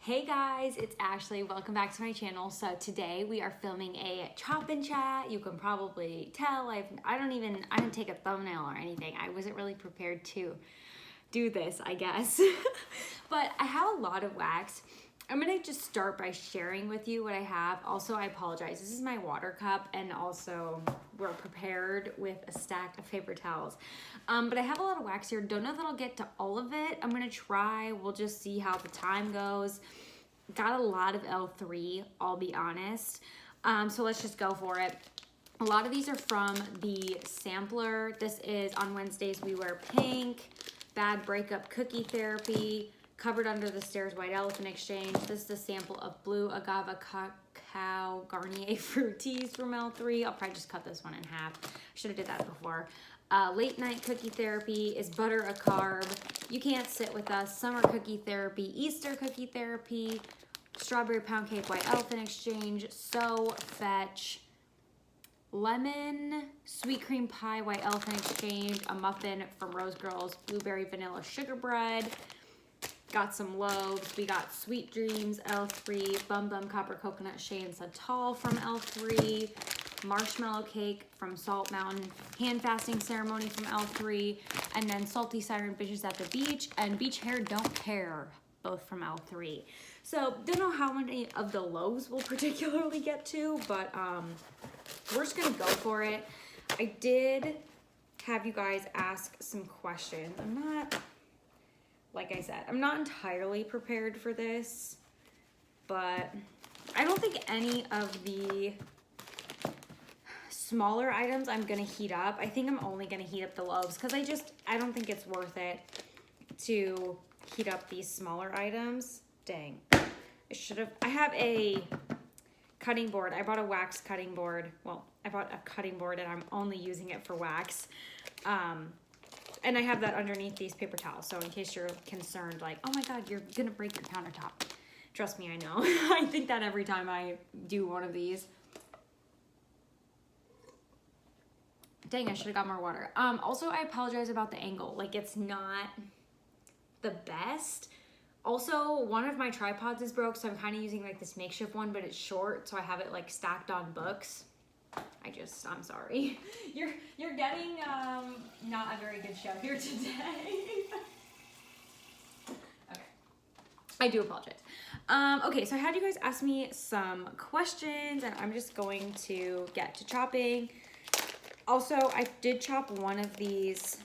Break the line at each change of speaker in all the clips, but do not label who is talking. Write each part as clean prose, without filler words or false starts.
Hey guys, it's Ashley. Welcome back to my channel. So today we are filming a chop and chat. You can probably tell I didn't take a thumbnail or anything. I wasn't really prepared to do this, I guess. But I have a lot of wax. I'm gonna just start by sharing with you what I have. Also, I apologize. This is my water cup, and also we're prepared with a stack of paper towels. But I have a lot of wax here. Don't know that I'll get to all of it. I'm gonna try. We'll just see how the time goes. Got a lot of L3, I'll be honest. So let's just go for it. A lot of these are from the sampler. This is On Wednesdays We Wear Pink, Bad Breakup Cookie Therapy, Covered Under the Stairs White Elephant Exchange. This is a sample of Blue Agave Cacao Garnier Fruities from L3. I'll probably just cut this one in half. Should have did that before. Late Night Cookie Therapy, Is Butter a Carb, You Can't Sit With Us, Summer Cookie Therapy, Easter Cookie Therapy, Strawberry Pound Cake White Elephant Exchange, So Fetch, Lemon Sweet Cream Pie White Elephant Exchange, a muffin from Rose Girls, Blueberry Vanilla Sugar Bread, got some loaves. We got Sweet Dreams L3, Bum Bum Copper Coconut Shea and Santal from L3, Marshmallow Cake from Salt Mountain, Hand Fasting Ceremony from L3, and then Salty Siren Bitches at the Beach and Beach Hair Don't Care, both from L3. So don't know how many of the loaves we'll particularly get to, but we're just gonna go for it. I did have you guys ask some questions. Like I said, I'm not entirely prepared for this, but I don't think any of the smaller items I'm gonna heat up. I think I'm only gonna heat up the loaves because I don't think it's worth it to heat up these smaller items. Dang, I have a cutting board. I bought a wax cutting board. Well, I bought a cutting board and I'm only using it for wax. And I have that underneath these paper towels. So in case you're concerned, like, oh my God, you're gonna break your countertop. Trust me, I know. I think that every time I do one of these. Dang, I should have got more water. Also, I apologize about the angle. Like, it's not the best. Also, one of my tripods is broke, so I'm kind of using like this makeshift one, but it's short, so I have it like stacked on books. I'm sorry. You're getting not a very good show here today. Okay. I do apologize. Okay, so I had you guys ask me some questions, and I'm just going to get to chopping. Also, I did chop one of these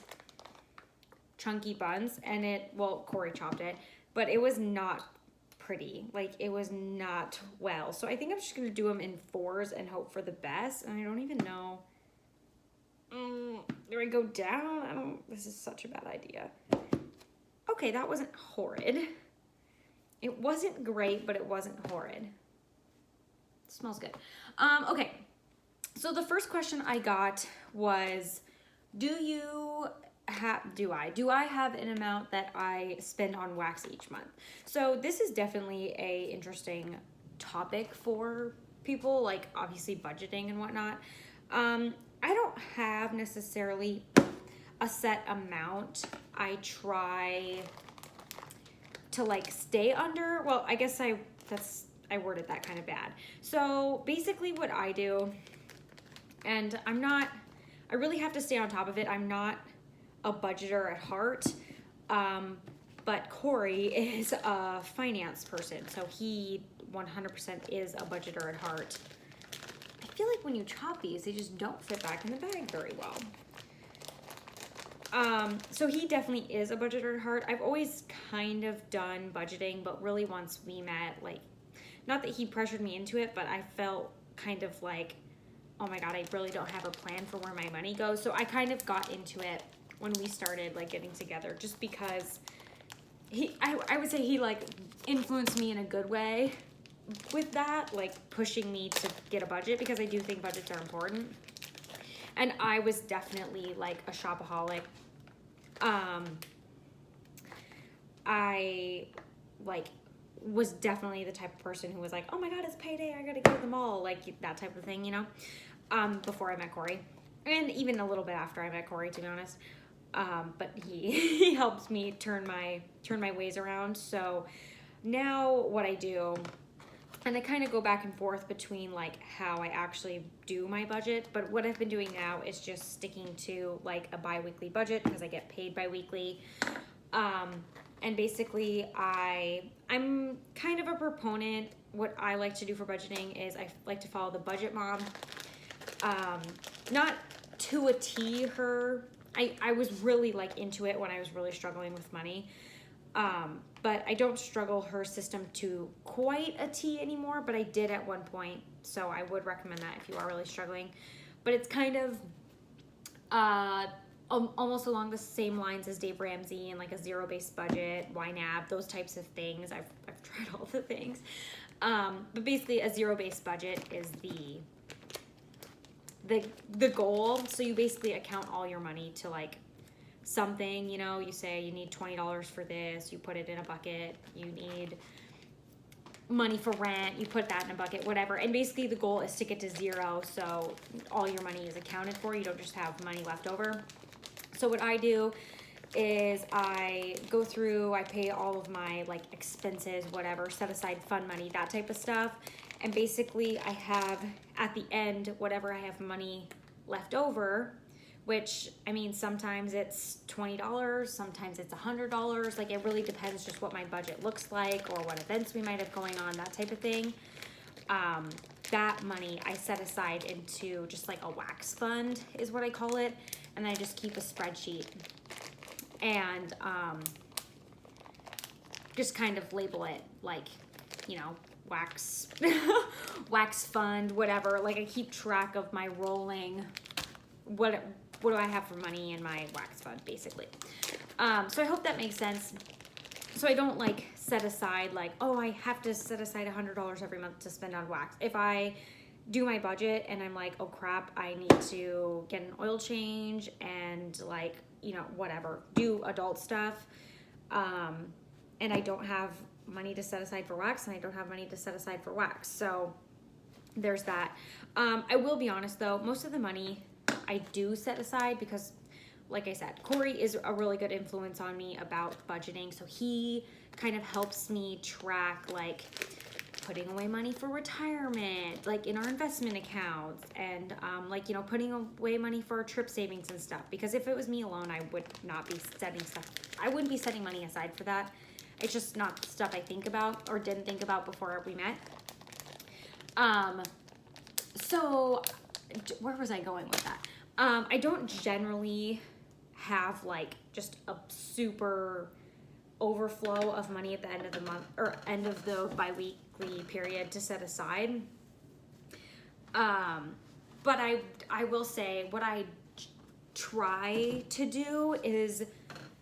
chunky buns, and Corey chopped it, but it was not pretty. Like, it was not well. So I think I'm just gonna do them in 4s and hope for the best. And I don't even know. Do I go down? This is such a bad idea. Okay, that wasn't horrid. It wasn't great, but it wasn't horrid. It smells good. Okay. So the first question I got was, do I have an amount that I spend on wax each month? So this is definitely a interesting topic for people, like obviously budgeting and whatnot. I don't have necessarily a set amount. I try to like stay under, well, I guess I worded that kind of bad. So basically what I do, and I really have to stay on top of it. I'm not a budgeter at heart, but Corey is a finance person, so he 100% is a budgeter at heart. I feel like when you chop these, they just don't fit back in the bag very well. So he definitely is a budgeter at heart. I've always kind of done budgeting, but really once we met, like, not that he pressured me into it, but I felt kind of like, oh my God, I really don't have a plan for where my money goes. So I kind of got into it when we started like getting together, just because I would say he like influenced me in a good way with that, like pushing me to get a budget, because I do think budgets are important. And I was definitely like a shopaholic. I like was definitely the type of person who was like, oh my God, it's payday, I gotta go to the mall, like that type of thing, you know, before I met Corey, and even a little bit after I met Corey, to be honest. But he helps me turn my ways around. So now what I do, and I kind of go back and forth between like how I actually do my budget, but what I've been doing now is just sticking to like a bi-weekly budget because I get paid bi-weekly. And basically I'm kind of a proponent. What I like to do for budgeting is I like to follow the budget mom. Not to a T her. I was really like into it when I was really struggling with money. But I don't struggle her system to quite a T anymore, but I did at one point. So I would recommend that if you are really struggling. But it's kind of almost along the same lines as Dave Ramsey and like a zero-based budget, YNAB, those types of things. I've tried all the things. But basically a zero-based budget is the goal. So you basically account all your money to like something, you know, you say you need $20 for this, you put it in a bucket, you need money for rent, you put that in a bucket, whatever. And basically the goal is to get to zero, so all your money is accounted for. You don't just have money left over. So what I do is I go through, I pay all of my like expenses, whatever, set aside fun money, that type of stuff. And basically I have at the end, whatever I have money left over, which, I mean, sometimes it's $20, sometimes it's $100. Like, it really depends just what my budget looks like or what events we might have going on, that type of thing. That money I set aside into just like a wax fund is what I call it. And I just keep a spreadsheet and just kind of label it like, you know, wax, wax fund, whatever. Like, I keep track of my rolling, what do I have for money in my wax fund, basically. So I hope that makes sense. So I don't like set aside like, oh, I have to set aside $100 every month to spend on wax. If I do my budget and I'm like, oh crap, I need to get an oil change and like, you know, whatever, do adult stuff. And I don't have money to set aside for wax and I don't have money to set aside for wax. So there's that. I will be honest though, most of the money I do set aside because, like I said, Corey is a really good influence on me about budgeting. So he kind of helps me track like putting away money for retirement, like in our investment accounts, and like, you know, putting away money for our trip savings and stuff. Because if it was me alone, I would not be setting stuff. I wouldn't be setting money aside for that. It's just not stuff I think about or didn't think about before we met. So where was I going with that? I don't generally have like just a super overflow of money at the end of the month or end of the bi-weekly period to set aside. But I will say what I try to do is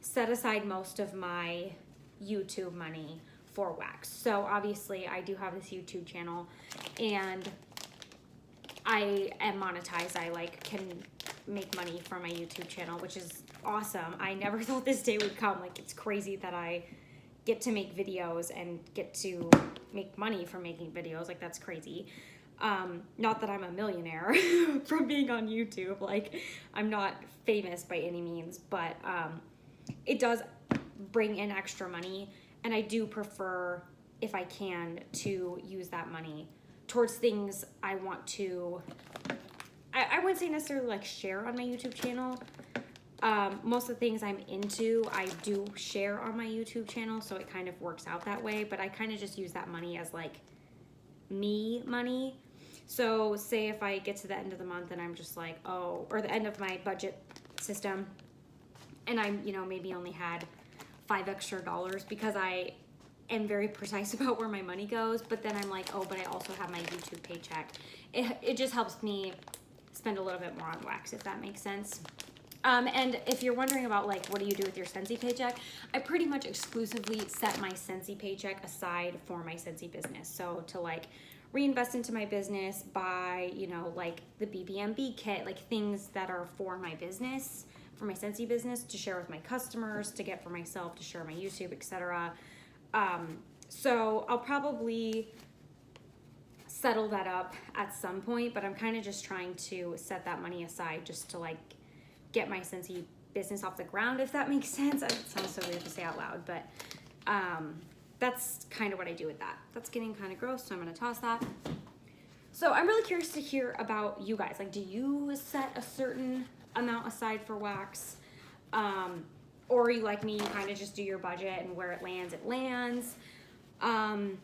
set aside most of my YouTube money for wax. So obviously I do have this YouTube channel and I am monetized. I like can make money from my YouTube channel, which is awesome. I never thought this day would come. Like, it's crazy that I get to make videos and get to make money from making videos. Like, that's crazy. Not that I'm a millionaire from being on YouTube. Like, I'm not famous by any means, but it does bring in extra money. And I do prefer, if I can, to use that money towards things I want to, I wouldn't say necessarily like share on my YouTube channel. Most of the things I'm into, I do share on my YouTube channel, so it kind of works out that way, but I kind of just use that money as like me money. So say if I get to the end of the month and I'm just like, oh, or the end of my budget system, and I'm, you know, maybe only had $5 extra because I am very precise about where my money goes, but then I'm like, oh, but I also have my YouTube paycheck. It just helps me spend a little bit more on wax, if that makes sense. And if you're wondering about like, what do you do with your Scentsy paycheck? I pretty much exclusively set my Scentsy paycheck aside for my Scentsy business. So to like reinvest into my business, buy, you know, like the BBMB kit, like things that are for my business, for my Scentsy business, to share with my customers, to get for myself, to share on my YouTube, etc. So I'll probably settle that up at some point, but I'm kind of just trying to set that money aside just to like get my Scentsy business off the ground, if that makes sense. It sounds so weird to say out loud, but that's kind of what I do with that. That's getting kind of gross, so I'm gonna toss that. So I'm really curious to hear about you guys. Like, do you set a certain amount aside for wax? Or are you like me, you kind of just do your budget and where it lands, it lands. I'm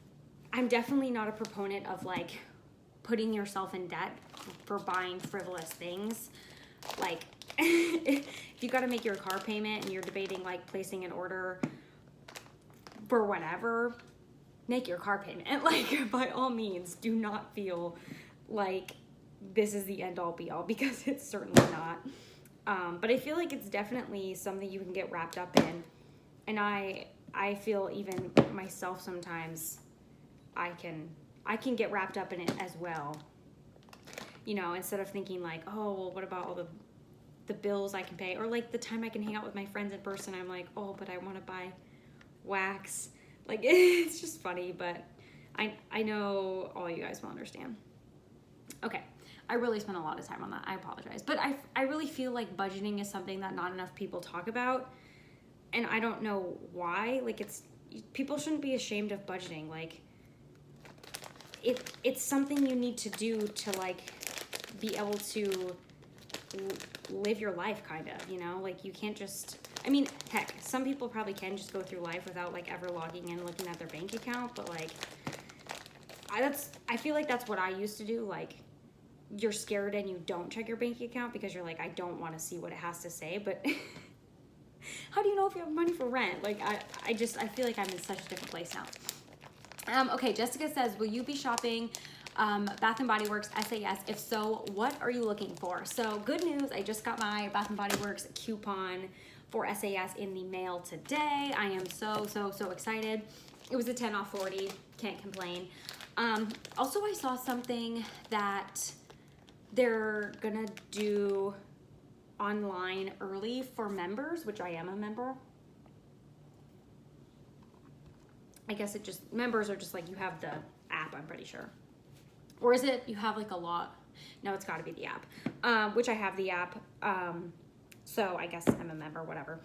definitely not a proponent of like putting yourself in debt for buying frivolous things. Like if you got to make your car payment and you're debating like placing an order for whatever, make your car payment. Like, by all means, do not feel like this is the end all be all, because it's certainly not. But I feel like it's definitely something you can get wrapped up in. And I feel even myself sometimes I can get wrapped up in it as well. You know, instead of thinking like, oh, well, what about all the bills I can pay? Or like the time I can hang out with my friends in person, I'm like, oh, but I want to buy wax. Like, it's just funny, but I know all you guys will understand. Okay, I really spent a lot of time on that. I apologize. But I really feel like budgeting is something that not enough people talk about. And I don't know why. Like, people shouldn't be ashamed of budgeting. Like, it's something you need to do to, like, be able to live your life, kind of, you know? Like, you can't just... I mean, heck, some people probably can just go through life without, like, ever logging in, looking at their bank account, but, like, I feel like that's what I used to do. Like, you're scared and you don't check your bank account because you're like, I don't want to see what it has to say, but how do you know if you have money for rent? Like, I feel like I'm in such a different place now. Okay, Jessica says, will you be shopping Bath & Body Works SAS? If so, what are you looking for? So, good news, I just got my Bath & Body Works coupon for SAS in the mail today. I am so excited. It was a 10 off 40, can't complain. Also, I saw something that they're gonna do online early for members, which I am a member. I guess members are just like, you have the app, I'm pretty sure. Or is it you have like a lot? No, it's gotta be the app, which I have the app. So I guess I'm a member, whatever.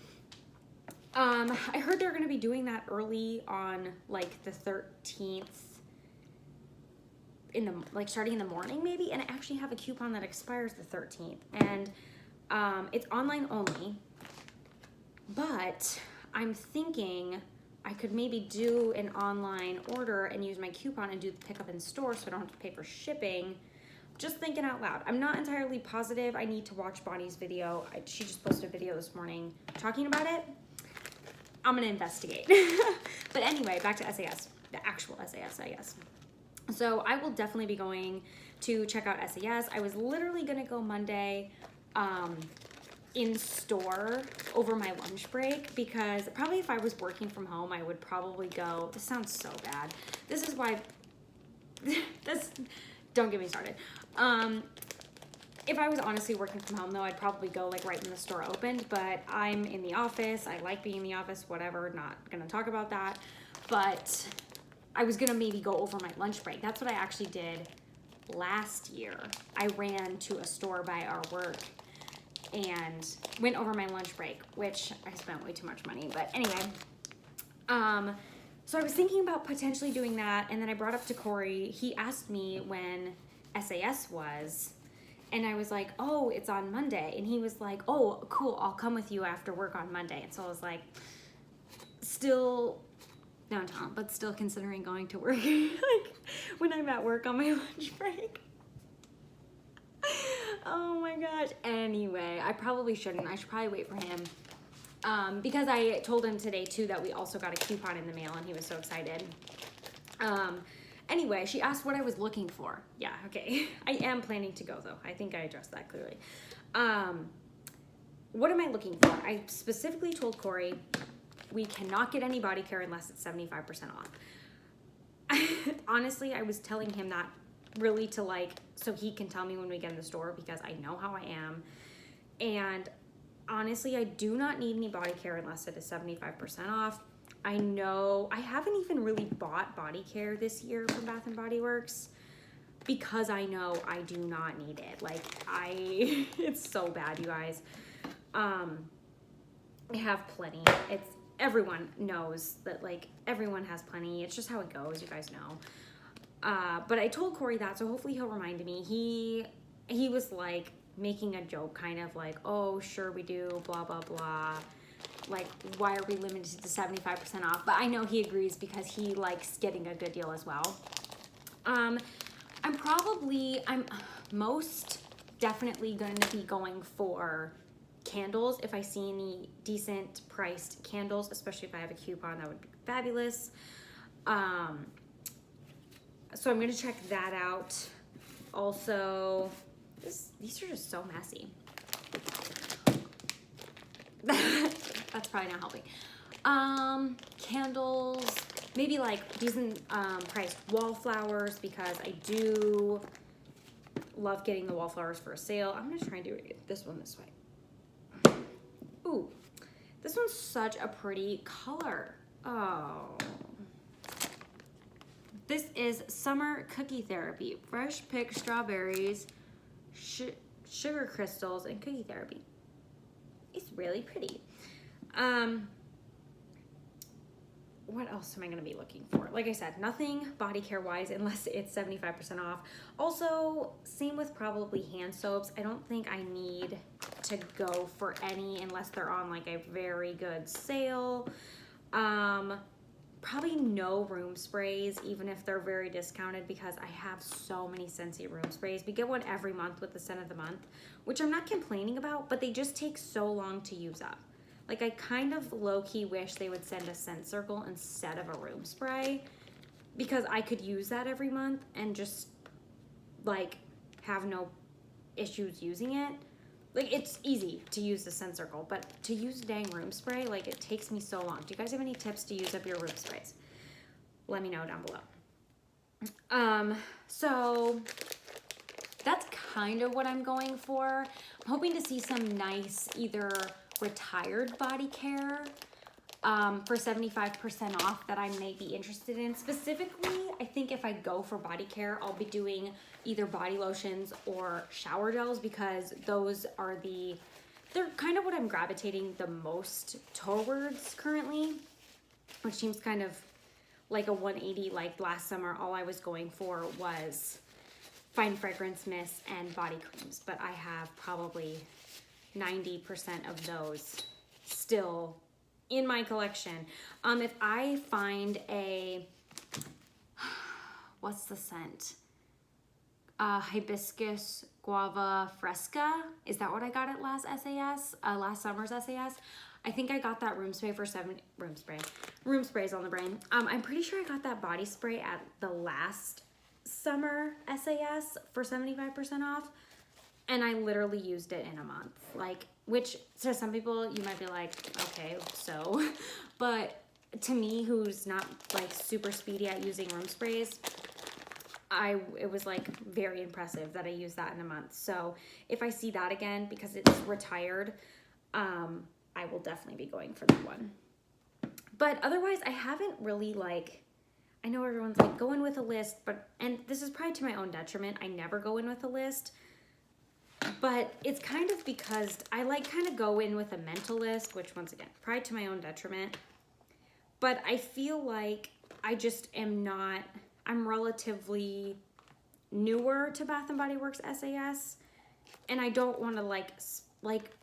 I heard they're gonna be doing that early on like the 13th, starting in the morning maybe, and I actually have a coupon that expires the 13th, and it's online only, but I'm thinking I could maybe do an online order and use my coupon and do the pickup in store so I don't have to pay for shipping. Just thinking out loud. I'm not entirely positive. I need to watch Bonnie's video. She just posted a video this morning talking about it. I'm gonna investigate. But anyway, back to SAS, the actual SAS, I guess. So I will definitely be going to check out SAS. I was literally gonna go Monday in store over my lunch break, because probably if I was working from home, I would probably go, this sounds so bad. This is why, don't get me started. If I was honestly working from home though, I'd probably go like right when the store opened, but I'm in the office. I like being in the office, whatever, not gonna talk about that. But I was gonna maybe go over my lunch break. That's what I actually did last year. I ran to a store by our work and went over my lunch break, which I spent way too much money, but anyway. So I was thinking about potentially doing that, and then I brought up to Corey. He asked me when SAS was, and I was like, oh, it's on Monday. And he was like, oh, cool, I'll come with you after work on Monday. And so I was like, still downtown, but still considering going to work like when I'm at work on my lunch break. Oh my gosh. Anyway, I probably shouldn't. I should probably wait for him. Because I told him today too that we also got a coupon in the mail, and he was so excited. Anyway, she asked what I was looking for. Yeah, okay. I am planning to go though. I think I addressed that clearly. What am I looking for? I specifically told Corey we cannot get any body care unless it's 75% off. Honestly, I was telling him that really to like, so he can tell me when we get in the store, because I know how I am. And honestly, I do not need any body care unless it is 75% off. I know I haven't even really bought body care this year from Bath & Body Works because I know I do not need it. Like it's so bad, you guys. I have plenty. everyone knows that like everyone has plenty. It's just how it goes, you guys know. But I told Corey that, so hopefully he'll remind me. He was like making a joke, kind of like, oh, sure we do, blah, blah, blah. Like, why are we limited to 75% off? But I know he agrees because he likes getting a good deal as well. I'm most definitely going to be going for candles. If I see any decent priced candles, especially if I have a coupon, that would be fabulous. So I'm going to check that out. Also, these are just so messy. That's probably not helping. Candles, maybe like decent priced wallflowers, because I do love getting the wallflowers for a sale. I'm gonna try and do this one this way. Ooh, this one's such a pretty color. Oh. This is Summer Cookie Therapy. Fresh picked strawberries, sugar crystals, and cookie therapy. It's really pretty. What else am I going to be looking for? Like I said, nothing body care wise unless it's 75% off. Also, same with probably hand soaps. I don't think I need to go for any unless they're on like a very good sale. Probably no room sprays, even if they're very discounted, because I have so many Scentsy room sprays. We get one every month with the scent of the month, which I'm not complaining about, but they just take so long to use up. Like, I kind of low-key wish they would send a scent circle instead of a room spray, because I could use that every month and just, like, have no issues using it. Like, it's easy to use the scent circle, but to use dang room spray, like, it takes me so long. Do you guys have any tips to use up your room sprays? Let me know down below. So that's kind of what I'm going for. I'm hoping to see some nice either retired body care for 75% off that I may be interested in. Specifically, I think if I go for body care, I'll be doing either body lotions or shower gels, because those are they're kind of what I'm gravitating the most towards currently, which seems kind of like a 180. Like last summer, all I was going for was fine fragrance mists and body creams, but I have probably 90% of those still in my collection. If I find what's the scent? Hibiscus Guava Fresca. Is that what I got at last SAS? Last summer's SAS. I think I got that room sprays on the brain. I'm pretty sure I got that body spray at the last summer SAS for 75% off. And I literally used it in a month. Like, which to some people you might be like, okay, so, but to me, who's not like super speedy at using room sprays, it was like very impressive that I used that in a month. So if I see that again, because it's retired, I will definitely be going for that one. But otherwise, I haven't really I know everyone's like, go in with a list, and this is probably to my own detriment. I never go in with a list. But it's kind of because I kind of go in with a mental list, which once again, probably to my own detriment. But I feel like I just I'm relatively newer to Bath & Body Works SAS. And I don't want to like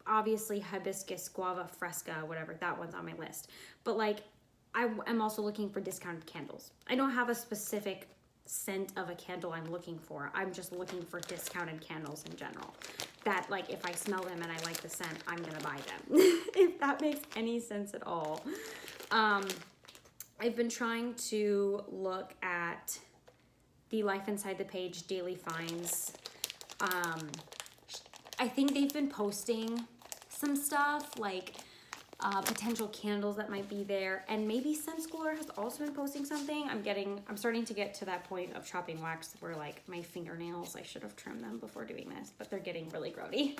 obviously Hibiscus Guava Fresca, whatever, that one's on my list. But I'm also looking for discounted candles. I don't have a specific scent of a candle I'm looking for. I'm just looking for discounted candles in general. That if I smell them and I like the scent, I'm gonna buy them. If that makes any sense at all. I've been trying to look at the Life Inside the Page daily finds. I think they've been posting some stuff potential candles that might be there, and maybe Scent Schooler has also been posting something. I'm starting to get to that point of chopping wax where my fingernails, I should have trimmed them before doing this, but they're getting really grody.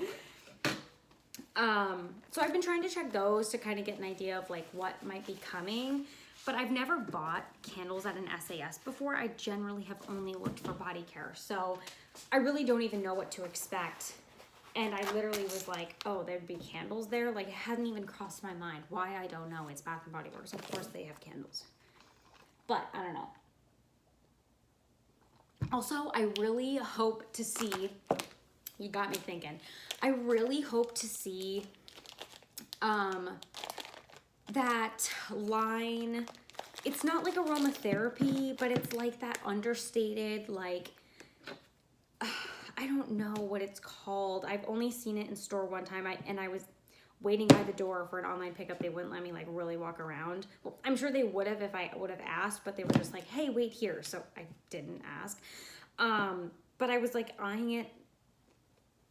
So I've been trying to check those to kind of get an idea of what might be coming, but I've never bought candles at an SAS before. I generally have only looked for body care, so I really don't even know what to expect And I literally was like, oh, there'd be candles there. Like, it hadn't even crossed my mind. Why, I don't know. It's Bath & Body Works. Of course they have candles. But, I don't know. Also, I really hope to see, you got me thinking, I really hope to see that line. It's not like aromatherapy, but it's like that understated, like, I don't know what it's called. I've only seen it in store one time, and I was waiting by the door for an online pickup. They wouldn't let me like really walk around. Well, I'm sure they would have if I would have asked, but they were just like, hey, wait here. So I didn't ask. But I was like eyeing it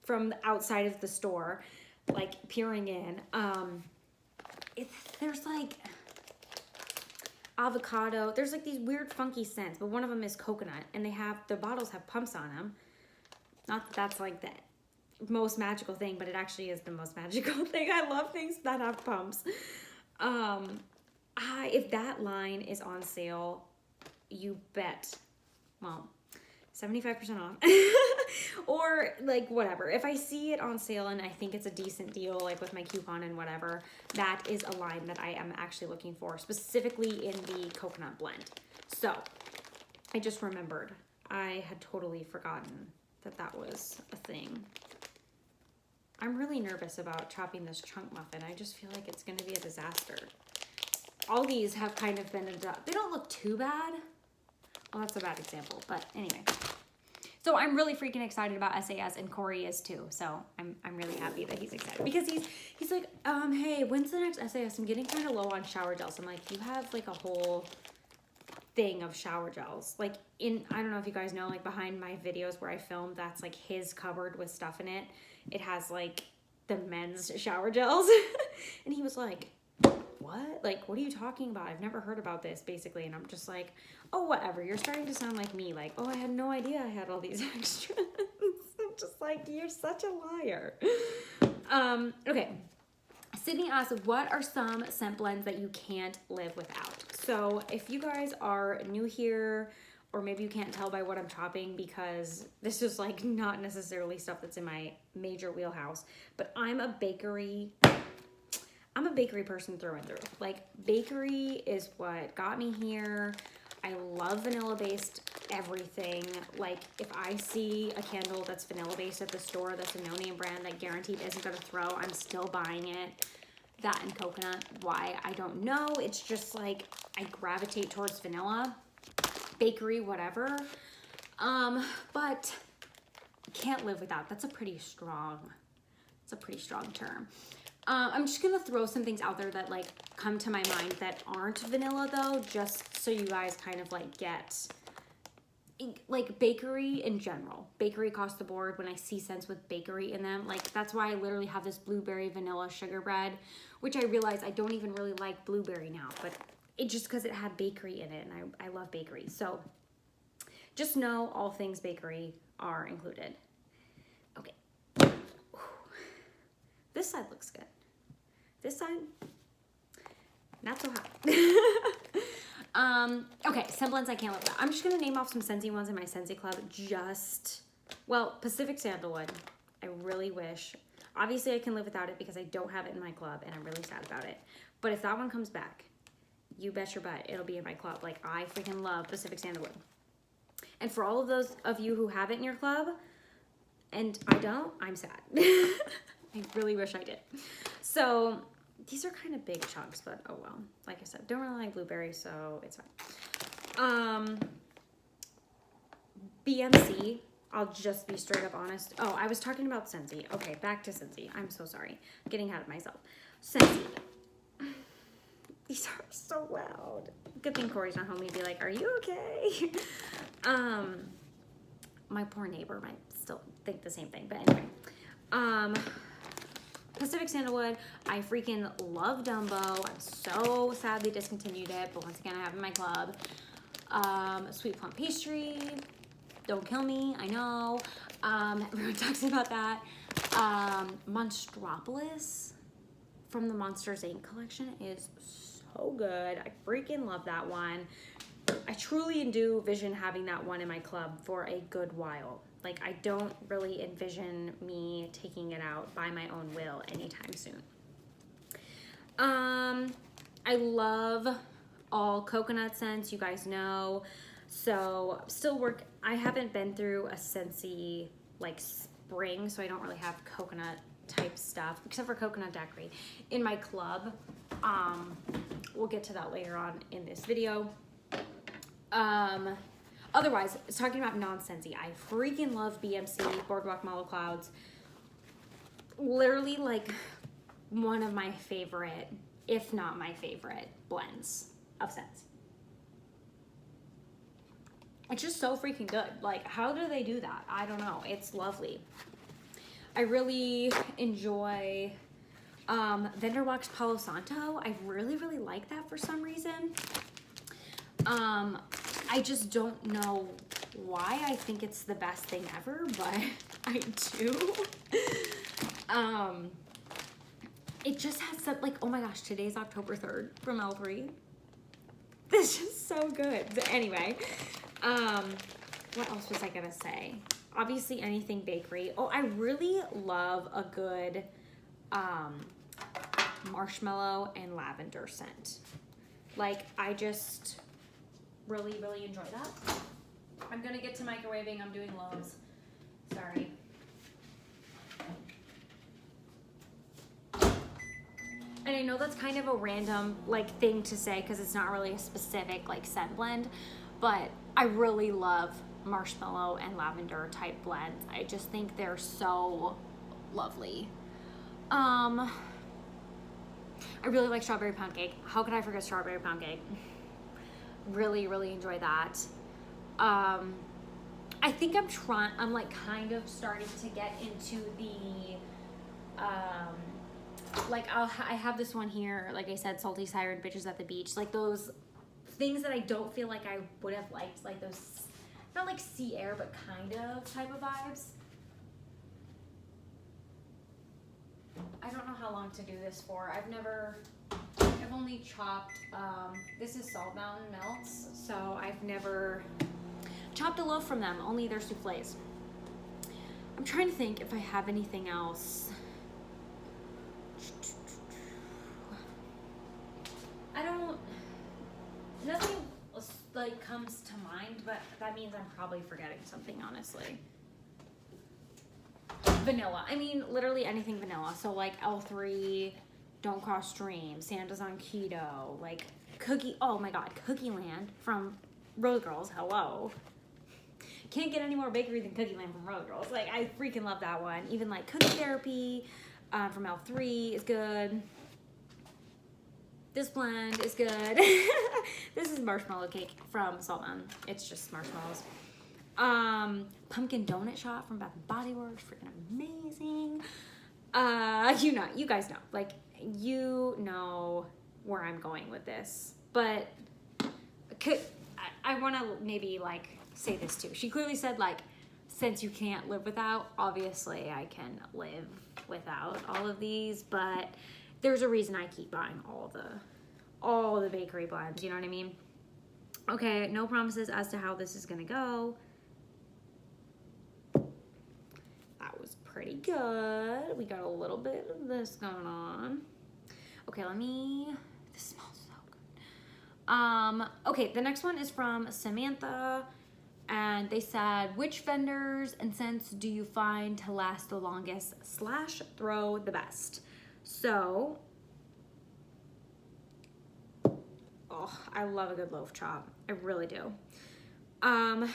from the outside of the store, like peering in. There's like avocado. There's like these weird funky scents, but one of them is coconut, and the bottles have pumps on them. Not that that's like the most magical thing, but it actually is the most magical thing. I love things that have pumps. If that line is on sale, you bet, well, 75% off. Or like whatever. If I see it on sale and I think it's a decent deal, like with my coupon and whatever, that is a line that I am actually looking for, specifically in the coconut blend. So I just remembered. I had totally forgotten that was a thing. I'm really nervous about chopping this chunk muffin. I just feel like it's going to be a disaster. All these have kind of been, they don't look too bad. Well, that's a bad example, but anyway. So I'm really freaking excited about SAS, and Corey is too. So I'm really happy that he's excited, because he's like, hey, when's the next SAS? I'm getting kind of low on shower gels. I'm like, you have like a whole thing of shower gels. Like I don't know if you guys know, like behind my videos where I film, that's like his cupboard with stuff in it. It has like the men's shower gels. And he was like, what? Like, what are you talking about? I've never heard about this, basically. And I'm just like, oh, whatever. You're starting to sound like me. Like, oh, I had no idea I had all these extras. I'm just like, you're such a liar. Okay. Sydney asks, what are some scent blends that you can't live without? So if you guys are new here, or maybe you can't tell by what I'm chopping, because this is like not necessarily stuff that's in my major wheelhouse, but I'm a bakery person through and through. Like, bakery is what got me here. I love vanilla-based everything. Like, if I see a candle that's vanilla-based at the store that's a no-name brand that guaranteed isn't gonna throw, I'm still buying it. That and coconut. Why? I don't know. It's just like I gravitate towards vanilla, bakery, whatever. But can't live without. That's a pretty strong term. I'm just gonna throw some things out there that like come to my mind that aren't vanilla though, just so you guys kind of like get like bakery in general, bakery across the board. When I see scents with bakery in them, like that's why I literally have this blueberry vanilla sugar bread, which I realize I don't even really like blueberry now, but it just because it had bakery in it, and I love bakery. So just know all things bakery are included. Okay. This side looks good. This side, not so hot. Okay, scent blends I can't live without. I'm just gonna name off some Scentsy ones in my Scentsy club. Well, Pacific Sandalwood. I really wish. Obviously, I can live without it because I don't have it in my club, and I'm really sad about it. But if that one comes back, you bet your butt it'll be in my club. Like, I freaking love Pacific Sandalwood. And for all of those of you who have it in your club, and I don't, I'm sad. I really wish I did. So these are kind of big chunks, but oh well. Like I said, don't really like blueberries, so it's fine. BMC, I'll just be straight up honest. Oh, I was talking about Scentsy. Okay, back to Scentsy. I'm so sorry. I'm getting ahead of myself. Scentsy. These are so loud. Good thing Corey's not home. He'd be like, are you okay? My poor neighbor might still think the same thing, but anyway. Pacific Sandalwood, I freaking love Dumbo. I'm so sad they discontinued it, but once again, I have it in my club. Sweet Plum Pastry, don't kill me, I know. Everyone talks about that. Monstropolis from the Monsters Inc. collection is so good. I freaking love that one. I truly do envision having that one in my club for a good while. Like, I don't really envision me taking it out by my own will anytime soon. I love all coconut scents, you guys know. So I haven't been through a Scentsy like spring, so I don't really have coconut type stuff except for coconut daiquiri in my club. We'll get to that later on in this video. Otherwise, talking about non-Scentsy, I freaking love BMC, Boardwalk Mallow Clouds. Literally like one of my favorite, if not my favorite, blends of scents. It's just so freaking good. Like, how do they do that? I don't know. It's lovely. I really enjoy Vendor Wax Palo Santo. I really, really like that for some reason. I just don't know why I think it's the best thing ever, but I do. It just has some, like, oh my gosh, today's October 3rd from L3. It's just so good. So anyway, what else was I gonna say? Obviously anything bakery. Oh, I really love a good marshmallow and lavender scent. Like, I just really, really enjoy that. I'm gonna get to microwaving. I'm doing Lowe's. Sorry. And I know that's kind of a random like thing to say because it's not really a specific like scent blend, but I really love marshmallow and lavender type blends. I just think they're so lovely. I really like strawberry pound cake. How could I forget strawberry pound cake? Really, really enjoy that. I think I'm like kind of starting to get into the, like I have this one here, like I said, Salty Siren, Bitches at the Beach, like those things that I don't feel like I would have liked, like those, not like sea air, but kind of type of vibes. I don't know how long to do this for. I've only chopped, this is Salt Mountain Melts, so I've never chopped a loaf from them, only their soufflés. I'm trying to think if I have anything else. Nothing like comes to mind, but that means I'm probably forgetting something, honestly. Vanilla, I mean, literally anything vanilla. So like L3, Don't Cross Stream, Santa's on Keto, like Cookie, oh my God, Cookie Land from Rose Girls, hello. Can't get any more bakery than Cookie Land from Rose Girls. Like, I freaking love that one. Even like Cookie Therapy from L3 is good. This blend is good. This is Marshmallow Cake from Salt Mountain. It's just marshmallows. Pumpkin Donut Shot from Bath & Body Works, freaking amazing. You guys know, like, you know where I'm going with this, but I want to maybe like say this too. She clearly said, like, since you can't live without, obviously I can live without all of these, but there's a reason I keep buying all the bakery blends, you know what I mean? Okay, no promises as to how this is gonna go. That was pretty good. We got a little bit of this going on. Okay, this smells so good. Okay, the next one is from Samantha, and they said, which vendors and scents do you find to last the longest / throw the best? So, oh, I love a good loaf chop. I really do.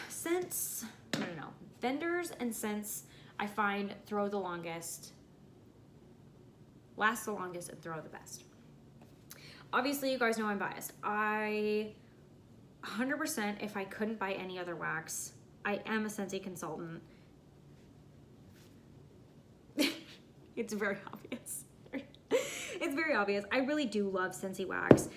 Scents, no. Vendors and scents I find throw the longest, last the longest, and throw the best. Obviously, you guys know I'm biased. 100%, if I couldn't buy any other wax, I am a Scentsy consultant. It's very obvious. It's very obvious. I really do love Scentsy wax.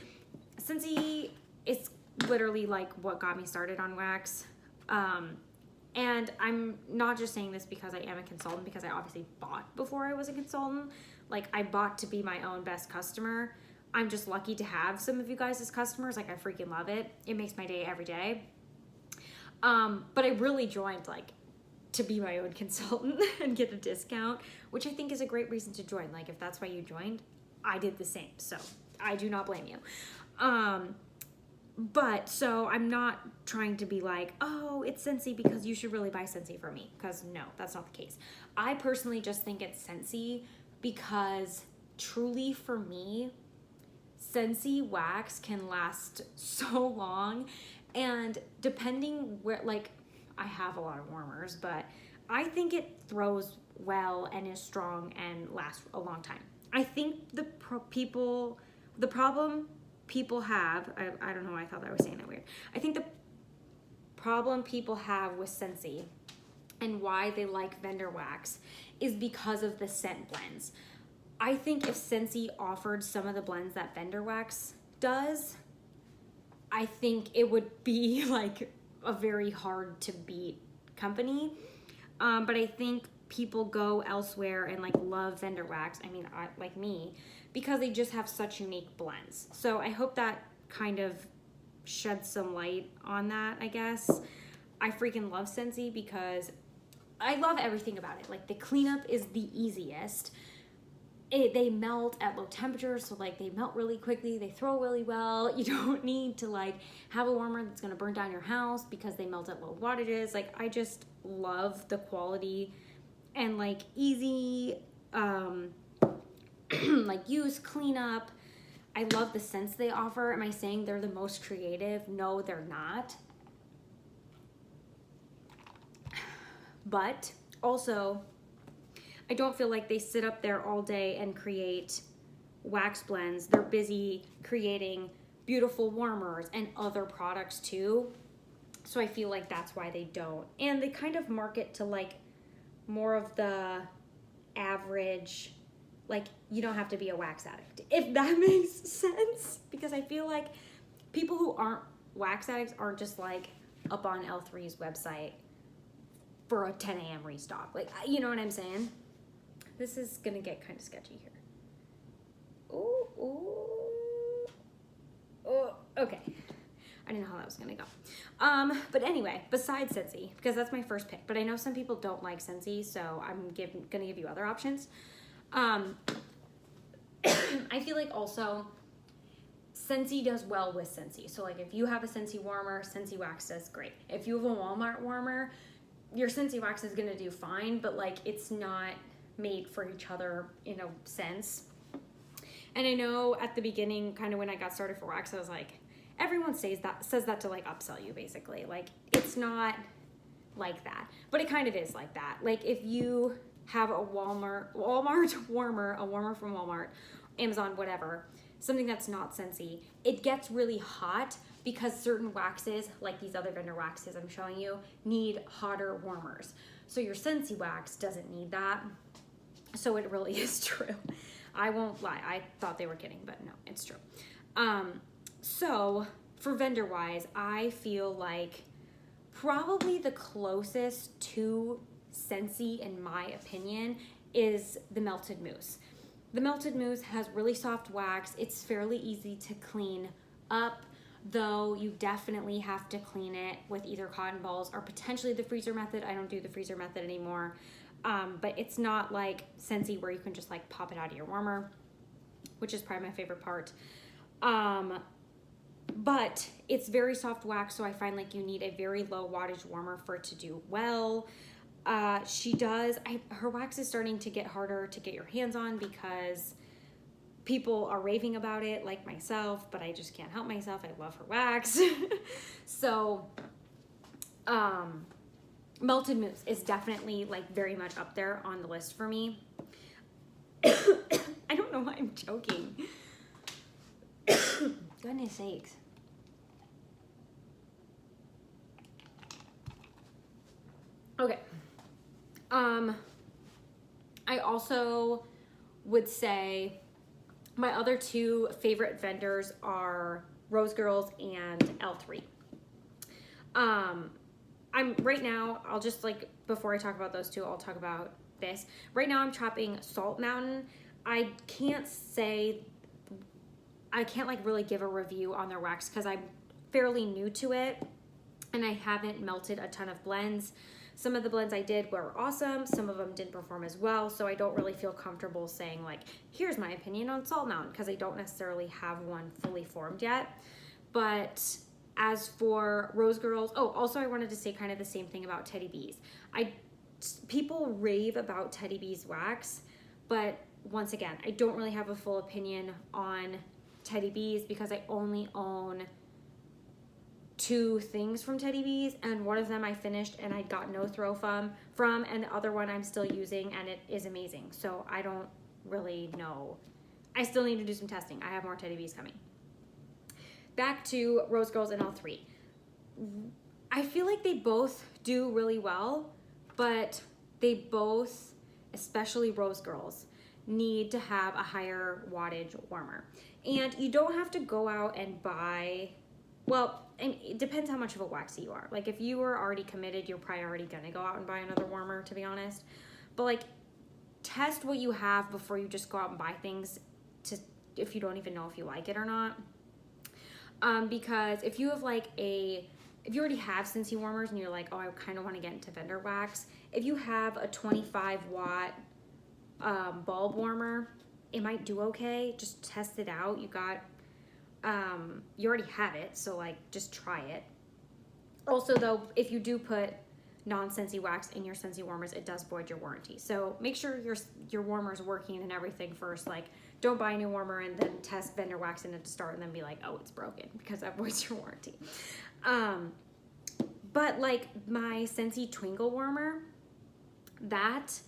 Scentsy is literally like what got me started on wax. And I'm not just saying this because I am a consultant, because I obviously bought before I was a consultant. Like, I bought to be my own best customer. I'm just lucky to have some of you guys as customers. Like, I freaking love it. It makes my day every day. But I really joined like to be my own consultant and get a discount, which I think is a great reason to join. Like, if that's why you joined, I did the same. So I do not blame you. But so I'm not trying to be like, oh, it's Scentsy because you should really buy Scentsy for me. Because no, that's not the case. I personally just think it's Scentsy because truly for me, Scentsy wax can last so long. And depending where, like, I have a lot of warmers, but I think it throws well and is strong and lasts a long time. I think the problem people have, I don't know why I thought I was saying that weird. I think the problem people have with Scentsy and why they like vendor wax is because of the scent blends. I think if Scentsy offered some of the blends that vendor wax does, I think it would be like a very hard to beat company. But I think people go elsewhere and like love vendor wax. I mean, like me, because they just have such unique blends. So I hope that kind of sheds some light on that, I guess. I freaking love Scentsy because I love everything about it. Like, the cleanup is the easiest. They melt at low temperatures, so like they melt really quickly, they throw really well. You don't need to like have a warmer that's gonna burn down your house because they melt at low wattages. Like, I just love the quality and like easy like use, cleanup. I love the scents they offer. Am I saying they're the most creative? No, they're not. But also, I don't feel like they sit up there all day and create wax blends. They're busy creating beautiful warmers and other products too. So I feel like that's why they don't. And they kind of market to like more of the average, like, you don't have to be a wax addict, if that makes sense. Because I feel like people who aren't wax addicts aren't just like up on L3's website for a 10 a.m. restock. Like, you know what I'm saying? This is gonna get kind of sketchy here. Oh, okay. I didn't know how that was gonna go. But anyway, besides Scentsy, because that's my first pick, but I know some people don't like Scentsy, so I'm gonna give you other options. I feel like also Scentsy does well with Scentsy. So like if you have a Scentsy warmer, Scentsy wax does great. If you have a Walmart warmer, your Scentsy wax is gonna do fine, but like it's not made for each other in a sense. And I know at the beginning, kind of when I got started for wax, I was like, everyone says that to like upsell you basically. Like, it's not like that, but it kind of is like that. Like, if you have a Walmart warmer, a warmer from Walmart, Amazon, whatever, something that's not Scentsy, it gets really hot because certain waxes, like these other vendor waxes I'm showing you, need hotter warmers. So your Scentsy wax doesn't need that. So it really is true. I won't lie. I thought they were kidding, but no, it's true. So for vendor wise, I feel like probably the closest to Scentsy, in my opinion, is the Melted Mousse. The Melted Mousse has really soft wax. It's fairly easy to clean up, though you definitely have to clean it with either cotton balls or potentially the freezer method. I don't do the freezer method anymore. But it's not like Scentsy where you can just like pop it out of your warmer, which is probably my favorite part. But it's very soft wax, so I find like you need a very low wattage warmer for it to do well. Her wax is starting to get harder to get your hands on because people are raving about it, like myself, but I just can't help myself. I love her wax. So, Melted Mousse is definitely like very much up there on the list for me. I don't know why I'm joking. Goodness sakes. Okay. I also would say my other two favorite vendors are Rose Girls and L3. Right now, I'll just like, before I talk about those two, I'll talk about this. Right now I'm chopping Salt Mountain. I can't say I can't like really give a review on their wax because I'm fairly new to it and I haven't melted a ton of blends. Some of the blends I did were awesome. Some of them didn't perform as well. So I don't really feel comfortable saying like, here's my opinion on Salt Mountain, because I don't necessarily have one fully formed yet. But as for Rose Girls, oh, also I wanted to say kind of the same thing about Teddy Bees. People rave about Teddy Bees wax, but once again, I don't really have a full opinion on Teddy Bees because I only own 2 things from Teddy Bees, and one of them I finished and I got no throw from, and the other one I'm still using and it is amazing. So I don't really know. I still need to do some testing. I have more Teddy Bees coming. Back to Rose Girls and L3. I feel like they both do really well, but they both, especially Rose Girls, need to have a higher wattage warmer. And you don't have to go out and buy, well, and it depends how much of a waxy you are. Like if you were already committed, you're probably already gonna go out and buy another warmer, to be honest. But like, test what you have before you just go out and buy things if you don't even know if you like it or not. Because if you have if you already have Scentsy warmers and you're like, oh, I kind of want to get into vendor wax, if you have a 25 watt bulb warmer, it might do okay. Just test it out. You already have it, so like just try it. Also though, if you do put non-Scentsy wax in your Scentsy warmers, it does void your warranty. So make sure your warmer's working and everything first. Like don't buy a new warmer and then test vendor wax in it to start and then be like, oh, it's broken, because that voids your warranty. But like my Scentsy Twinkle warmer, that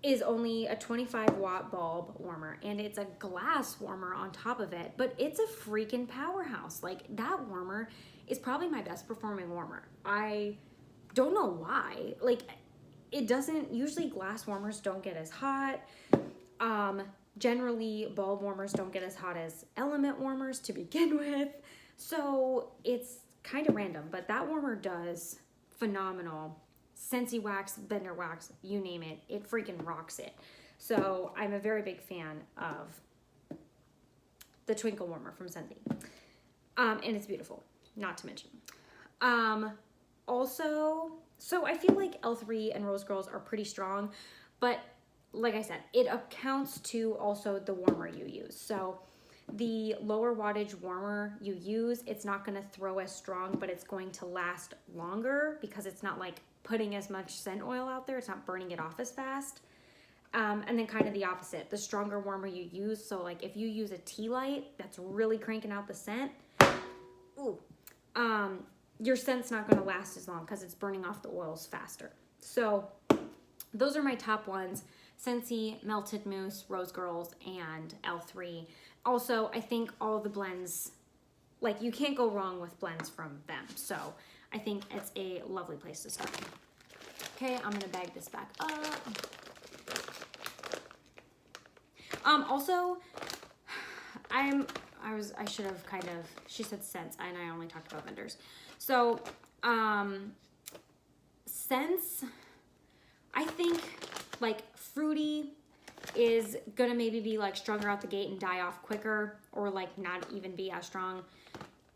is only a 25 watt bulb warmer and it's a glass warmer on top of it, but it's a freaking powerhouse. Like that warmer is probably my best performing warmer. I don't know why. Like it doesn't, usually glass warmers don't get as hot. Generally bulb warmers don't get as hot as element warmers to begin with. So it's kind of random, but that warmer does phenomenal. Scentsy wax, vendor wax, you name it, it freaking rocks it. So I'm a very big fan of the Twinkle warmer from Scentsy. And it's beautiful, not to mention. Also, so I feel like L3 and Rose Girls are pretty strong, but like I said, it accounts to also the warmer you use. So the lower wattage warmer you use, it's not going to throw as strong, but it's going to last longer because it's not like putting as much scent oil out there. It's not burning it off as fast. And then kind of the opposite, the stronger warmer you use. So like if you use a tea light that's really cranking out the scent, your scent's not going to last as long because it's burning off the oils faster. So those are my top ones: Scentsy, Melted Mousse, Rose Girls, and L3. Also, I think all the blends, like you can't go wrong with blends from them. So I think it's a lovely place to start. Okay, I'm gonna bag this back up. Also, I should have kind of, she said scents and I only talked about vendors. So, scents, I think like fruity is gonna maybe be like stronger out the gate and die off quicker, or like not even be as strong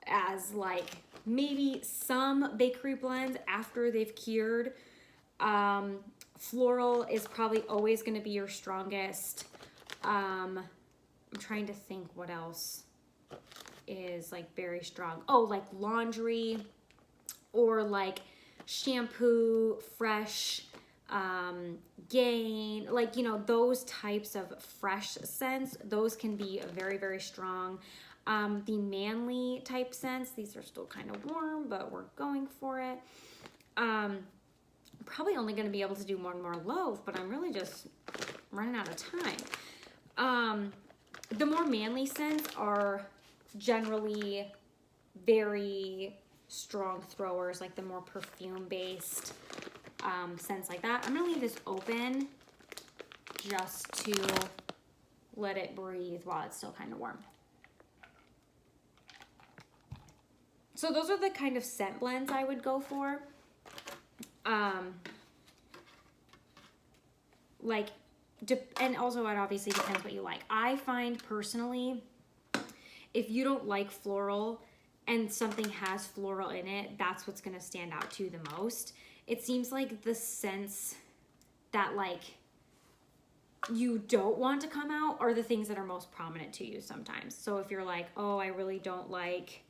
as like maybe some bakery blends after they've cured. Floral is probably always gonna be your strongest. I'm trying to think what else is like very strong. Oh, like laundry or like shampoo, fresh, Gain, like, you know, those types of fresh scents, those can be very, very strong. The manly type scents, these are still kind of warm, but we're going for it. Probably only going to be able to do more and more loaf, but I'm really just running out of time. The more manly scents are generally very strong throwers, like the more perfume based scents like that. I'm gonna leave this open just to let it breathe while it's still kind of warm. So those are the kind of scent blends I would go for. And also it obviously depends what you like. I find personally if you don't like floral and something has floral in it, that's what's gonna stand out to you the most. It seems like the scents that like you don't want to come out are the things that are most prominent to you sometimes. So if you're like, oh, I really don't like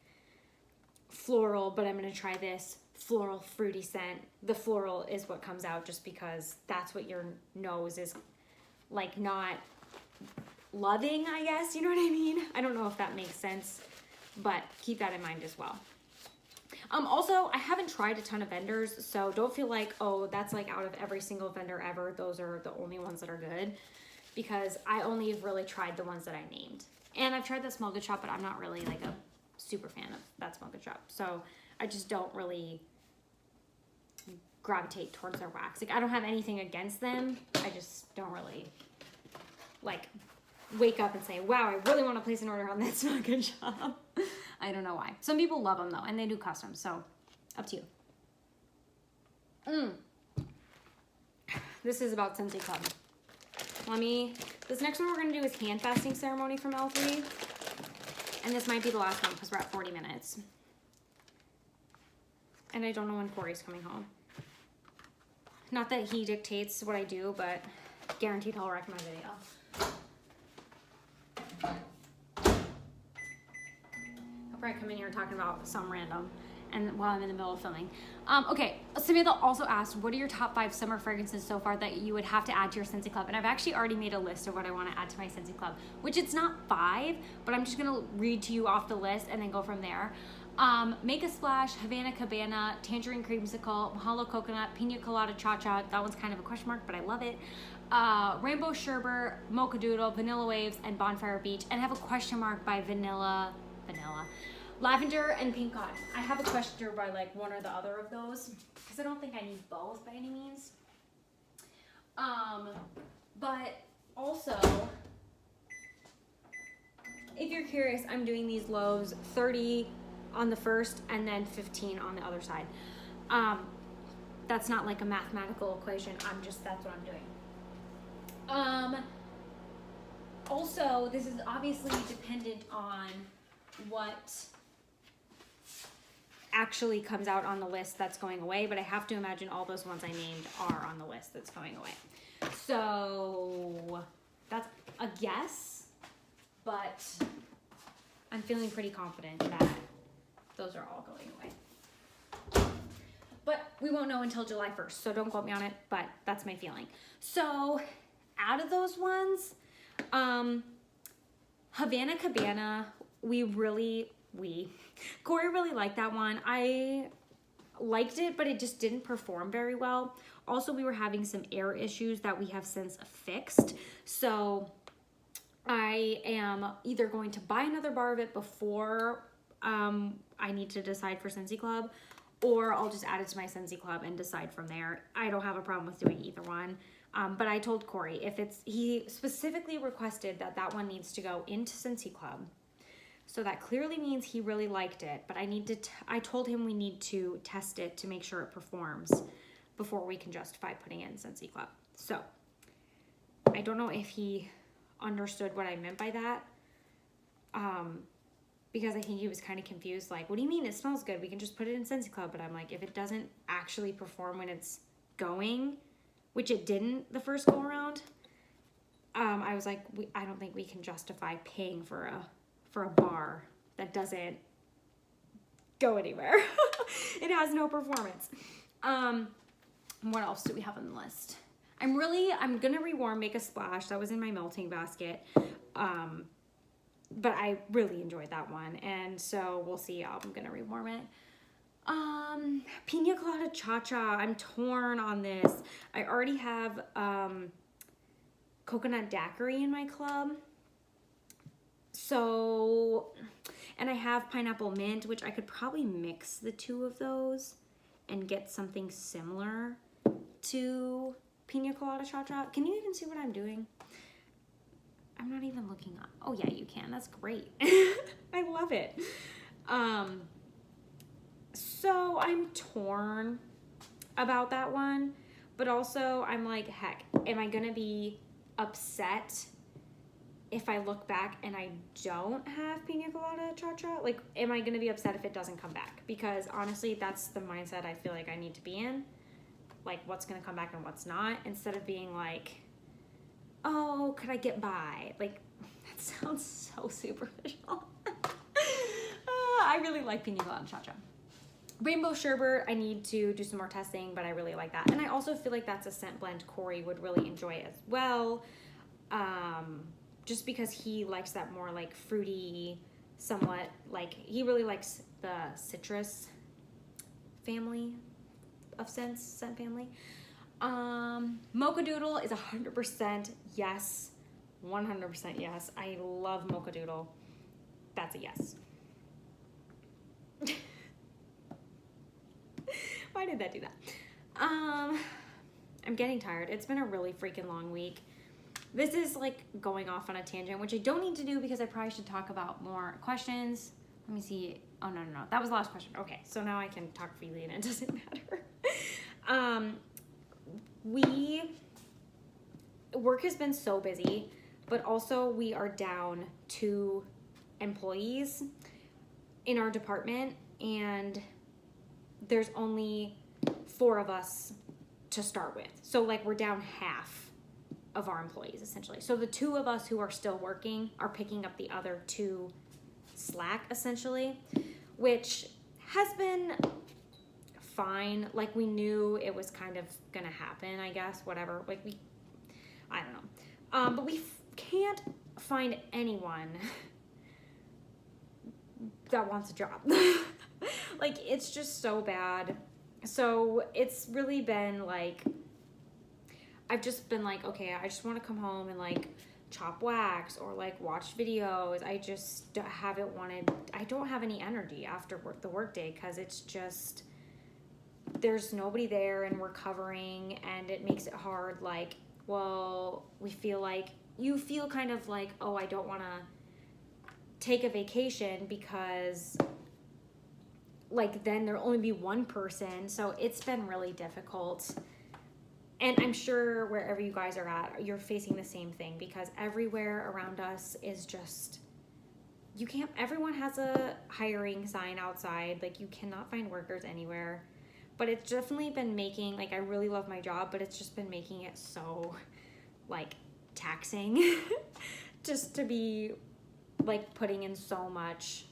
floral, but I'm gonna try this floral fruity scent, the floral is what comes out just because that's what your nose is like not loving, I guess, you know what I mean? I don't know if that makes sense, but keep that in mind as well. Also, I haven't tried a ton of vendors, so don't feel like, oh, that's like out of every single vendor ever, those are the only ones that are good, because I only have really tried the ones that I named. And I've tried the Smell Good Shop, but I'm not really like a super fan of that Smell Good Shop, so I just don't really gravitate towards their wax. Like, I don't have anything against them, I just don't really like wake up and say, wow, I really want to place an order on that Smell Good Shop. I don't know why. Some people love them though, and they do customs, so up to you. This is about Scentsy Club. This next one we're gonna do is Hand Fasting Ceremony from L3. And this might be the last one because we're at 40 minutes. And I don't know when Corey's coming home. Not that he dictates what I do, but guaranteed he'll wreck my video. I'll probably come in here talking about some random and while I'm in the middle of filming. Okay, Samantha also asked, what are your top 5 summer fragrances so far that you would have to add to your Scentsy Club? And I've actually already made a list of what I want to add to my Scentsy Club, which it's not 5, but I'm just gonna read to you off the list and then go from there. Make a Splash, Havana Cabana, Tangerine Creamsicle, Mahalo Coconut, Pina Colada Cha-Cha, that one's kind of a question mark, but I love it. Rainbow Sherbet, Mocha Doodle, Vanilla Waves, and Bonfire Beach, and I have a question mark by Vanilla, Lavender and Pink Cotton. I have a question by like one or the other of those, because I don't think I need both by any means. But also, if you're curious, I'm doing these loaves 30 on the first and then 15 on the other side. That's not like a mathematical equation, that's what I'm doing. Also, this is obviously dependent on what actually comes out on the list that's going away, but I have to imagine all those ones I named are on the list that's going away. So that's a guess, but I'm feeling pretty confident that those are all going away. But we won't know until July 1st, so don't quote me on it, but that's my feeling. So out of those ones, Havana Cabana, Corey really liked that one. I liked it, but it just didn't perform very well. Also, we were having some air issues that we have since fixed. So I am either going to buy another bar of it before I need to decide for Scentsy Club, or I'll just add it to my Scentsy Club and decide from there. I don't have a problem with doing either one. But I told Corey, he specifically requested that one needs to go into Scentsy Club. So that clearly means he really liked it, but I told him we need to test it to make sure it performs before we can justify putting it in Scentsy Club. So I don't know if he understood what I meant by that, because I think he was kind of confused, like, what do you mean it smells good? We can just put it in Scentsy Club. But I'm like, if it doesn't actually perform when it's going, which it didn't the first go around, I was like, I don't think we can justify paying for a bar that doesn't go anywhere. It has no performance. What else do we have on the list? I'm gonna rewarm Make a Splash. That was in my melting basket. But I really enjoyed that one, and so we'll see. I'm gonna rewarm it. Pina Colada Cha-Cha, I'm torn on this. I already have Coconut Daiquiri in my club. So, and I have Pineapple Mint, which I could probably mix the two of those and get something similar to Pina Colada Cha-Cha. Can you even see what I'm doing? I'm not even looking up. Oh yeah, you can. That's great. I love it. So I'm torn about that one, but also I'm like, heck, am I gonna be upset if I look back and I don't have pina colada cha-cha, like, am I gonna be upset if it doesn't come back? Because honestly, that's the mindset I feel like I need to be in. Like, what's gonna come back and what's not, instead of being like, oh, could I get by? Like, that sounds so superficial. I really like pina colada cha-cha. Rainbow sherbet, I need to do some more testing, but I really like that. And I also feel like that's a scent blend Corey would really enjoy as well. Just because he likes that more like fruity, somewhat like, he really likes the citrus family of scent family. Mocha Doodle is 100% yes. 100% yes. I love Mocha Doodle. That's a yes. Why did that do that? I'm getting tired. It's been a really freaking long week. This is like going off on a tangent, which I don't need to do because I probably should talk about more questions. Let me see. Oh, no. That was the last question. Okay, so now I can talk freely and it doesn't matter. Work has been so busy, but also we are down 2 employees in our department, and there's only 4 of us to start with. So like, we're down half of our employees essentially. So the 2 of us who are still working are picking up the other 2 slack essentially, which has been fine. Like, we knew it was kind of gonna happen, I guess, whatever. Like, I don't know. But we can't find anyone that wants a job. Like, it's just so bad. So it's really been like, I've just been like, okay, I just want to come home and like chop wax or like watch videos. I just haven't wanted, I don't have any energy after the work day, because it's just, there's nobody there and we're covering, and it makes it hard. Like, well, we feel like, you feel kind of like, oh, I don't want to take a vacation because like then there'll only be one person. So it's been really difficult. And I'm sure wherever you guys are at, you're facing the same thing, because everywhere around us is just, you can't, everyone has a hiring sign outside. Like, you cannot find workers anywhere. But it's definitely been making, like, I really love my job, but it's just been making it so, like, taxing just to be, like, putting in so much.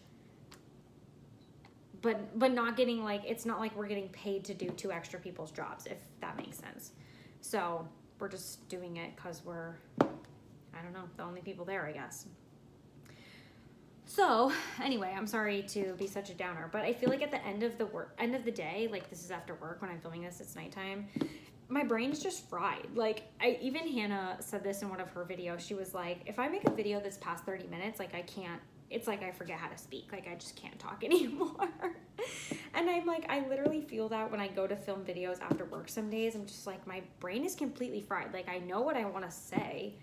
But not getting, like, it's not like we're getting paid to do 2 extra people's jobs, if that makes sense. So we're just doing it because we're, I don't know, the only people there, I guess. So anyway, I'm sorry to be such a downer, but I feel like at the end of the day, like, this is after work when I'm filming this, it's nighttime, my brain's just fried. Like, even Hannah said this in one of her videos. She was like, if I make a video that's past 30 minutes, like, I can't, it's like I forget how to speak. Like, I just can't talk anymore. And I'm like, I literally feel that when I go to film videos after work some days. I'm just like, my brain is completely fried. Like, I know what I want to say,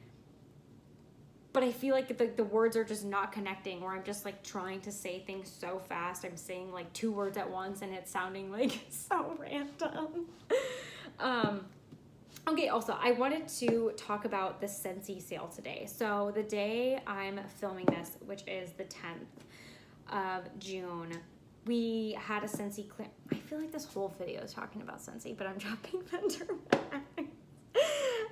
but I feel like the words are just not connecting, or I'm just like trying to say things so fast. I'm saying like 2 words at once and it's sounding like so random. Okay, also, I wanted to talk about the Scentsy sale today. So the day I'm filming this, which is the 10th of June, we had a Scentsy clear. I feel like this whole video is talking about Scentsy, but I'm dropping vendor bags.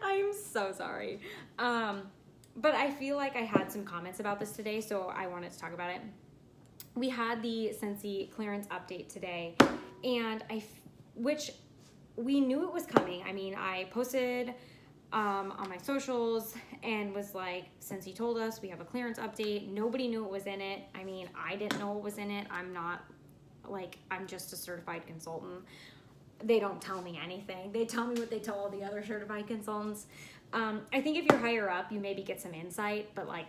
I'm so sorry. But I feel like I had some comments about this today, so I wanted to talk about it. We had the Scentsy clearance update today, and which we knew it was coming. I mean, I posted on my socials and was like, Scentsy told us we have a clearance update. Nobody knew it was in it. I mean, I didn't know it was in it. I'm not, like, I'm just a certified consultant. They don't tell me anything. They tell me what they tell all the other certified consultants. I think if you're higher up, you maybe get some insight, but like,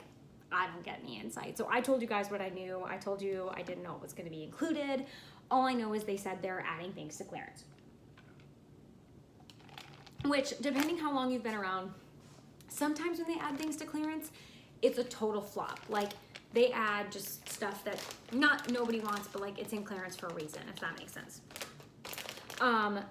I don't get any insight. So I told you guys what I knew. I told you I didn't know it was going to be included. All I know is they said they're adding things to clearance. Which, depending how long you've been around, sometimes when they add things to clearance, it's a total flop. Like, they add just stuff that nobody wants, but like, it's in clearance for a reason, if that makes sense.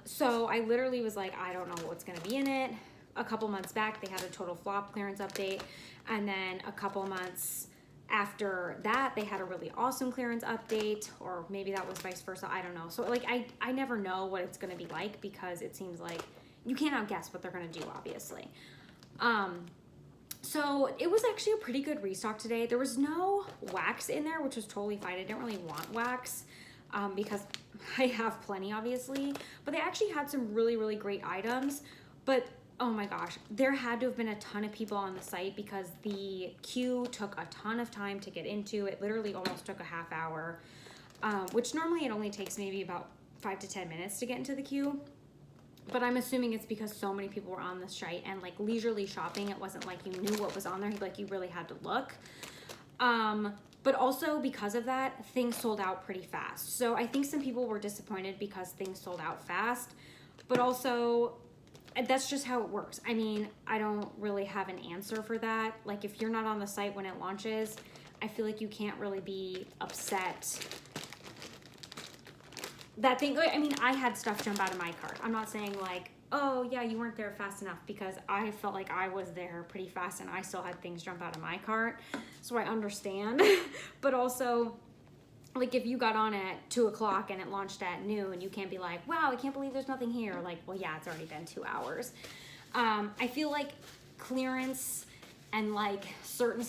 So I literally was like, I don't know what's gonna be in it. a couple months back, they had a total flop clearance update. And then a couple months after that, they had a really awesome clearance update, or maybe that was vice versa. I don't know. So like, I never know what it's going to be like, because it seems like you can't outguess what they're going to do, obviously. So it was actually a pretty good restock today. There was no wax in there, which was totally fine. I didn't really want wax because I have plenty, obviously. But they actually had some really, really great items. But oh my gosh, there had to have been a ton of people on the site, because the queue took a ton of time to get into. It literally almost took a half hour, which normally it only takes maybe about 5 to 10 minutes to get into the queue. But I'm assuming it's because so many people were on the site and like leisurely shopping. It wasn't like you knew what was on there, like you really had to look. But also because of that, things sold out pretty fast. So I think some people were disappointed because things sold out fast, but also that's just how it works. I mean, I don't really have an answer for that. Like if you're not on the site when it launches, I feel like you can't really be upset. That thing, I mean, I had stuff jump out of my cart. I'm not saying like, oh yeah, you weren't there fast enough, because I felt like I was there pretty fast and I still had things jump out of my cart. So I understand. But also, like if you got on at 2 o'clock and it launched at noon, you can't be like, wow, I can't believe there's nothing here. Like, well, yeah, it's already been 2 hours. I feel like clearance and like certain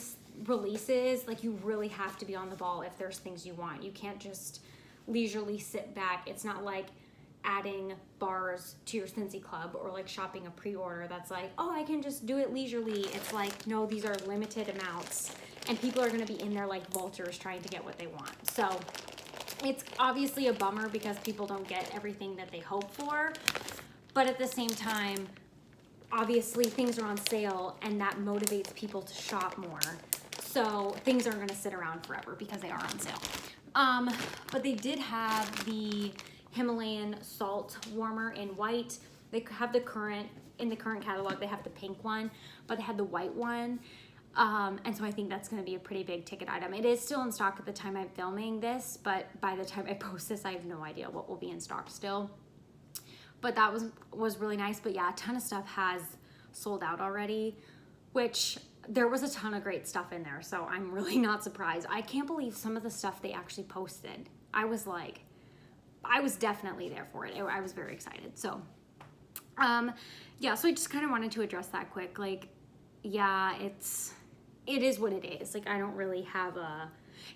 releases, like you really have to be on the ball if there's things you want. You can't just leisurely sit back. It's not like adding bars to your Scentsy club, or like shopping a pre-order that's like, oh, I can just do it leisurely. It's like, no, these are limited amounts, and people are going to be in there like vultures trying to get what they want. So it's obviously a bummer because people don't get everything that they hope for, but at the same time, obviously things are on sale and that motivates people to shop more. So things aren't going to sit around forever because they are on sale. But they did have the Himalayan salt warmer in white. They have in the current catalog, they have the pink one, but they had the white one. And so I think that's going to be a pretty big ticket item. It is still in stock at the time I'm filming this, but by the time I post this, I have no idea what will be in stock still. But that was really nice. But yeah, a ton of stuff has sold out already, which there was a ton of great stuff in there. So I'm really not surprised. I can't believe some of the stuff they actually posted. I was definitely there for it. I was very excited. So, yeah, so I just kind of wanted to address that quick. Like, yeah, it is what it is. Like, I don't really have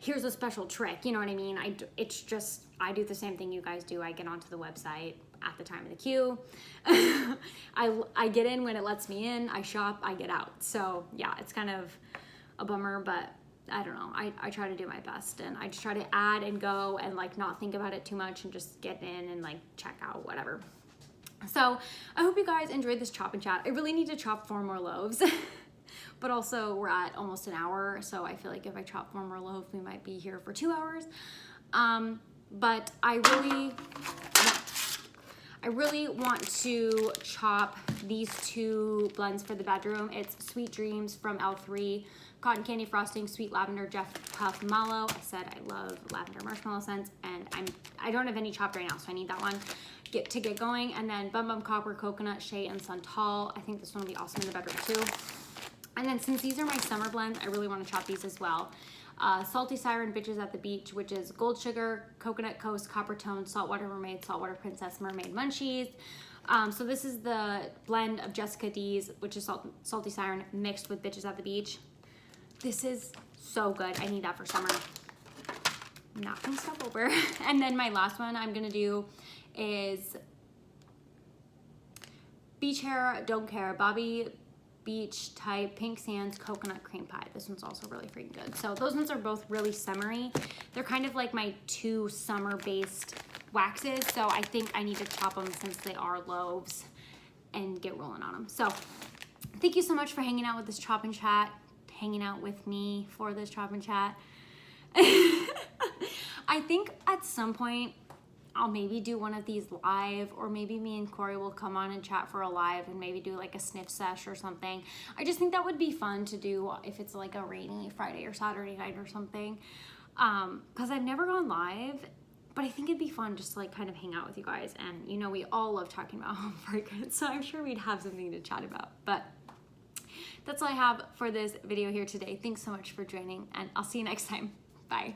here's a special trick. You know what I mean? It's just, I do the same thing you guys do. I get onto the website at the time of the queue. I get in when it lets me in, I shop, I get out. So yeah, it's kind of a bummer, but I don't know. I try to do my best, and I just try to add and go and like not think about it too much and just get in and like check out whatever. So I hope you guys enjoyed this chop and chat. I really need to chop 4 more loaves, but also we're at almost an hour. So I feel like if I chop 4 more loaves, we might be here for 2 hours. But I really want to chop these 2 blends for the bedroom. It's Sweet Dreams from L3, Cotton Candy Frosting, Sweet Lavender, Jeff Puff Mallow. I said I love lavender marshmallow scents, and I don't have any chopped right now, so I need that one to get going. And then Bum Bum Copper, Coconut, Shea, and Santal. I think this one will be awesome in the bedroom too. And then since these are my summer blends, I really want to chop these as well. Salty Siren, Bitches at the Beach, which is Gold Sugar, Coconut Coast, Copper Tone, Saltwater Mermaid, Saltwater Princess, Mermaid Munchies. So this is the blend of Jessica D's, which is Salty Siren, mixed with Bitches at the Beach. This is so good. I need that for summer. Knocking stuff over. And then my last one I'm gonna do is Beach Hair, Don't Care, Bobby Beach type Pink Sands Coconut Cream Pie. This one's also really freaking good. So those ones are both really summery. They're kind of like my 2 summer based waxes. So I think I need to chop them since they are loaves and get rolling on them. So thank you so much for hanging out with this chop and chat, hanging out with me for this chop and chat. I think at some point I'll maybe do one of these live, or maybe me and Corey will come on and chat for a live and maybe do like a sniff sesh or something. I just think that would be fun to do if it's like a rainy Friday or Saturday night or something. Because I've never gone live, but I think it'd be fun just to like kind of hang out with you guys. And you know, we all love talking about home fragrance, so I'm sure we'd have something to chat about. But that's all I have for this video here today. Thanks so much for joining, and I'll see you next time. Bye.